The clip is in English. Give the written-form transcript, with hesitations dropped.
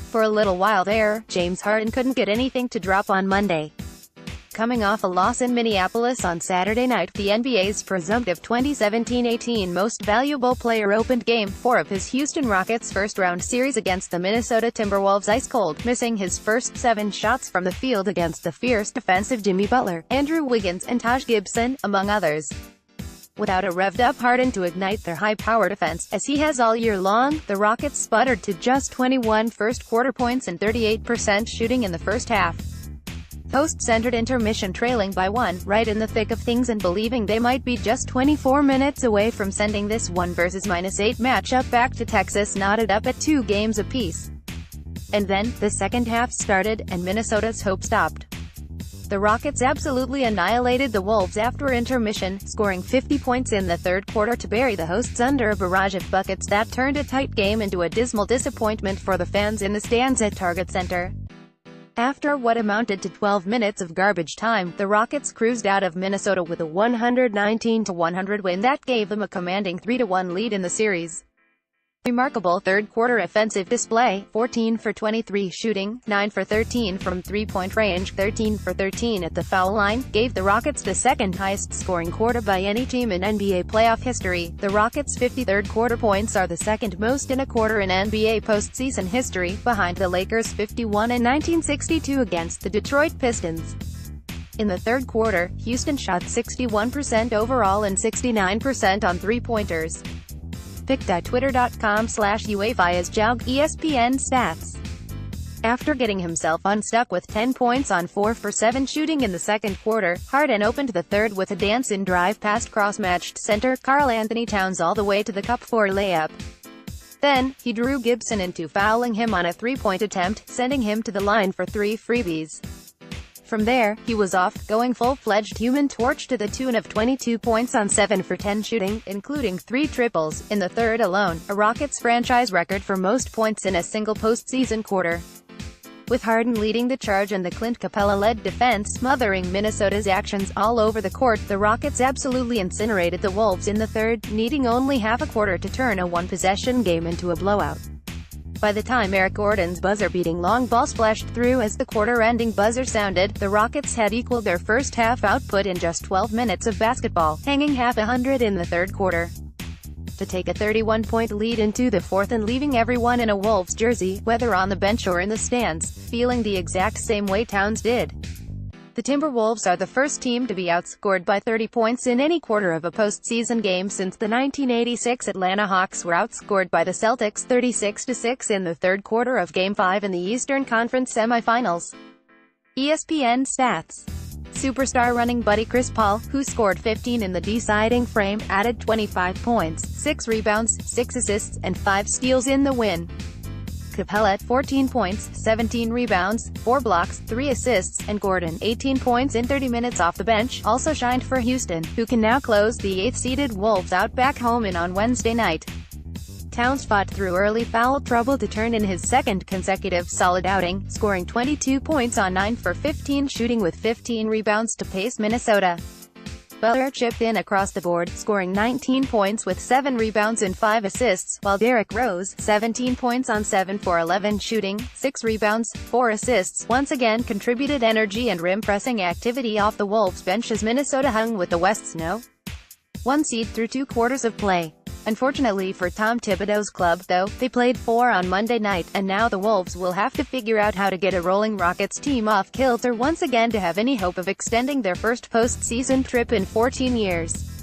For a little while there, James Harden couldn't get anything to drop on Monday. Coming off a loss in Minneapolis on Saturday night, the NBA's presumptive 2017-18 Most Valuable Player opened Game 4 of his Houston Rockets' first-round series against the Minnesota Timberwolves ice-cold, missing his first 7 shots from the field against the fierce defensive Jimmy Butler, Andrew Wiggins and Taj Gibson, among others. Without a revved-up Harden to ignite their high-power defense, as he has all year long, the Rockets sputtered to just 21 first-quarter points and 38% shooting in the first half. Hosts entered intermission trailing by 1, right in the thick of things and believing they might be just 24 minutes away from sending this 1 versus -8 matchup back to Texas, knotted up at 2 games apiece. And then, the second half started, and Minnesota's hope stopped. The Rockets absolutely annihilated the Wolves after intermission, scoring 50 points in the third quarter to bury the hosts under a barrage of buckets that turned a tight game into a dismal disappointment for the fans in the stands at Target Center. After what amounted to 12 minutes of garbage time, the Rockets cruised out of Minnesota with a 119-100 win that gave them a commanding 3-1 lead in the series. Remarkable third-quarter offensive display, 14 for 23 shooting, 9 for 13 from three-point range, 13 for 13 at the foul line, gave the Rockets the second-highest scoring quarter by any team in NBA playoff history. The Rockets' 50 third-quarter points are the second most in a quarter in NBA postseason history, behind the Lakers' 51 in 1962 against the Detroit Pistons. In the third quarter, Houston shot 61% overall and 69% on three-pointers. Pic.twitter.com/UAFIasJaug ESPN stats. After getting himself unstuck with 10 points on 4 for 7 shooting in the second quarter, Harden opened the third with a dance-in drive past cross-matched center Karl-Anthony Towns all the way to the cup for a layup. Then, he drew Gibson into fouling him on a three-point attempt, sending him to the line for 3 freebies. From there, he was off, going full-fledged Human Torch to the tune of 22 points on 7 for 10 shooting, including 3 triples, in the third alone, a Rockets franchise record for most points in a single postseason quarter. With Harden leading the charge and the Clint Capella-led defense smothering Minnesota's actions all over the court, the Rockets absolutely incinerated the Wolves in the third, needing only half a quarter to turn a one-possession game into a blowout. By the time Eric Gordon's buzzer-beating long ball splashed through as the quarter-ending buzzer sounded, the Rockets had equaled their first-half output in just 12 minutes of basketball, hanging half a hundred in the third quarter to take a 31-point lead into the fourth and leaving everyone in a Wolves jersey, whether on the bench or in the stands, feeling the exact same way Towns did. The Timberwolves are the first team to be outscored by 30 points in any quarter of a postseason game since the 1986 Atlanta Hawks were outscored by the Celtics 36-6 in the third quarter of Game 5 in the Eastern Conference semifinals. ESPN stats. Superstar running buddy Chris Paul, who scored 15 in the deciding frame, added 25 points, 6 rebounds, 6 assists, and 5 steals in the win. Capella, 14 points, 17 rebounds, 4 blocks, 3 assists, and Gordon, 18 points in 30 minutes off the bench, also shined for Houston, who can now close the 8th-seeded Wolves out back home on Wednesday night. Towns fought through early foul trouble to turn in his second consecutive solid outing, scoring 22 points on 9 for 15 shooting with 15 rebounds to pace Minnesota. Butler chipped in across the board, scoring 19 points with 7 rebounds and 5 assists, while Derrick Rose, 17 points on 7 for 11 shooting, 6 rebounds, 4 assists, once again contributed energy and rim-pressing activity off the Wolves bench as Minnesota hung with the West's No. 1 seed through 2 quarters of play. Unfortunately for Tom Thibodeau's club, though, they played 4 on Monday night, and now the Wolves will have to figure out how to get a rolling Rockets team off kilter once again to have any hope of extending their first postseason trip in 14 years.